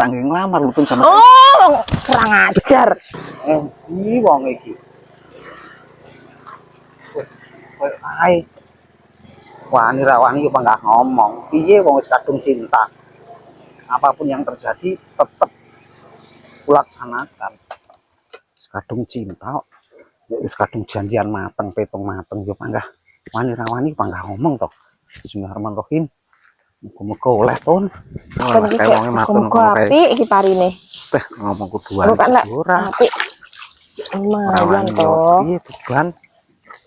tangge nglamar lho sama. Oh, kurang ajar. Iki wong iki. Kowe ae. Wani ra wani yo panggah ngomong. Piye wong wis kadung cinta. Apapun yang terjadi tetap kulaksanakan. Wis kadung cinta kok. Wis kadung janjian mateng, petung mateng yo panggah wani ra wani panggah ngomong to. Bismillahirrahmanirrahim. Muga-muga oleh ton. Kon iki muga apik iki parine. Teh ngomong kuduan ora. Apik. Lumayan to. Piye tujuan?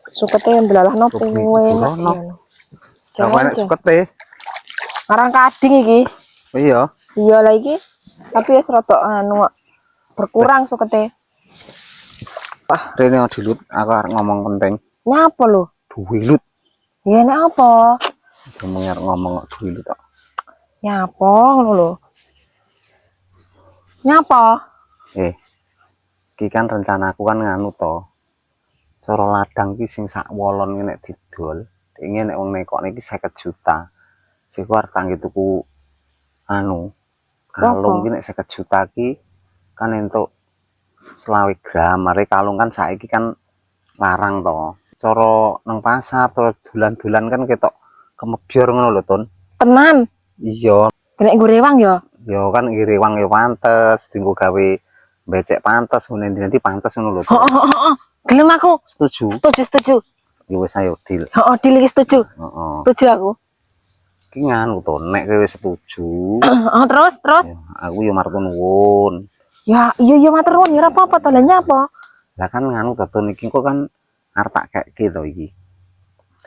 Sukete mblalah nopo enak. Jangan sukete. Arang kading iki. Iya. Iya lah iki. Tapi wis rada anu berkurang sukete. Rene dilut aku arep ngomong penting. Nyapa lho? Duwe lut. Ya nek apa? Ngomong kok duwe lut kok. Nyapa ngono lho. Nyapa? Iki kan rencanaku kan nganu to. Cara ladang iki sing sak wolon nek didol, ingin nek wong nekokne iki 50 juta. Sing arep kangge tuku anu kalung iki nek 50 juta iki kan entuk 20 gram. Mare kalung kan saiki kan larang to. Cara nang pasar terus dolan-dolan kan ketok kemebyor ngono lho, Ton. Tenan. Iya. Nek nggo rewang ya. Ya kan rewang ya pantes, dienggo gawe becek pantes, nanti pantes ngono lho. Heeh. Gelem aku. Setuju. Setuju. Ya wis ayo deal. Heeh, deal iki setuju. Setuju aku. Ki nganu to, nek kowe setuju. Heeh, terus. Ya, aku ya matur nuwun. Ya, iya matur nuwun ya ora apa-apa to, lha nyapa? Lah kan nganu to iki kok kan arep tak kekke to iki.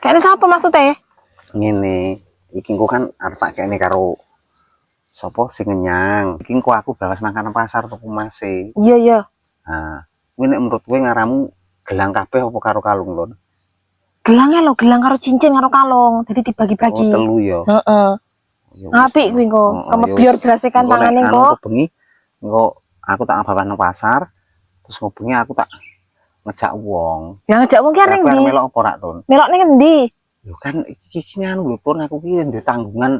Kene sapa maksudnya? Ngene, iki kok kan arep tak kene karo sapa sing ngenyang. Iki kok aku balas makan pasar tuku mase. Iya. Nah, kuwi nek menurut kowe ngaramu gelang kabeh apa karo kalung, Lon? Gelangnya lo, gelang karo cincin karo kalung. Jadi dibagi-bagi. Oh, telu ya. Heeh. Apik kuwi engko. Kemebior jelasekan tangane engko. Bengi engko aku tak bawa nang pasar. Terus ngobengi aku tak ngejak wong. Ya ngejak wong ki ning ndi? Melok apa rak, Ton? Melok ning endi? Lho kan iki anu lho, Ton, aku ki ndek tanggungan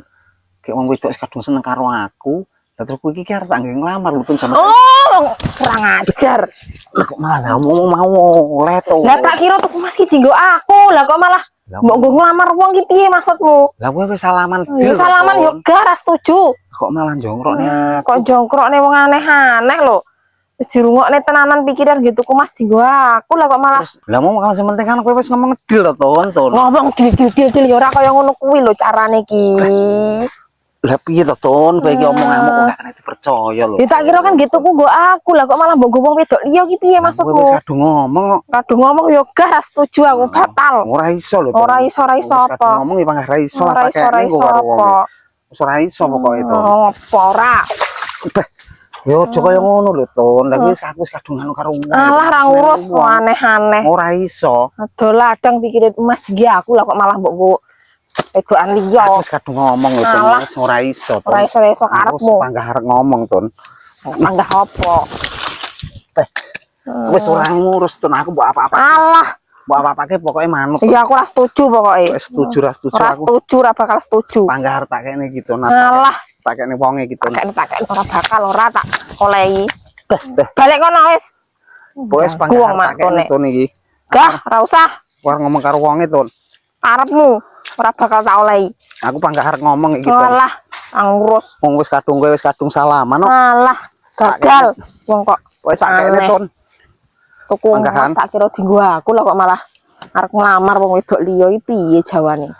kayak wong wedok kadung seneng karo aku. Lah terus kuwi iki arep tak nglamar lho, Ton, sama. Oh, kurang ajar. Lah kok malah mau oleh to. Lah tak kira tuku Mas ki dinggo aku. Lah kok malah mbok nggo nglamar wong ki piye maksudmu? Lah kowe wis salaman. Ya salaman yo gak ra setuju. Kok malah jongkrokne aku. Kok jongkrokne wong aneh-aneh lho. Wis dirungokne tenanan pikiran gitu ku Mas dinggo aku lah kok malah. Lah mau sing penting kan kowe wis ngomong deal to, Ton. Ngomong deal ya ora kaya ngono kuwi lho carane ki. Lah piye to, Ton? Kowe iki omonganmu kok gak kena dipercaya lho. Ya tak kira kan gitu ku nggo aku lah kok malah mbok nggo wong wedok liya ki piye maksudmu? Kowe wis kadung ngomong kok. Kadung ngomong yo gak ra setuju aku batal. Ora iso lho. Ora iso apa. Ngomong ya pangah ra iso. Ora iso apa. Wis ora iso pokoke to. Apa ora? Yo aja kaya ngono lho, Ton. Lah wis aku wis kadung anu karo wong. Alah ra ngurus aneh-aneh. Ora iso. Aduh ladang pikirin Mas iki aku lah kok malah mbok nggo wedokan liya. Wis kadung ngomong lho, Ton. Ora iso, Ton. Ora iso karepmu. Panggah arep ngomong, Ton. Panggah apa? Wis ora ngurus, Ton. Aku mbok apa-apa. Alah, mbok apa-apake pokoke manut. iya aku ora setuju pokoke. Wis setuju ra setuju aku. Ora setuju, ora bakal setuju. Panggah arep tak kene gitu. Alah, tak kene wonge gitu. Tak kene ora bakal ora tak olehi. Balik kono wis. Wis panggah tak kene Ton iki. Gah, ora usah. War ngomong karo wonge, Ton. Arepmu ora bakal tak olehi. Aku panggah arep ngomong iki, Ton. Alah, ngurus. Wong wis kadung kowe wis kadung salaman kok. Alah, gagal. Wong kok wis tak kene, Ton. Tuku tak kira dienggo aku lah kok malah arep nglamar wong wedok liya iki piye jawane?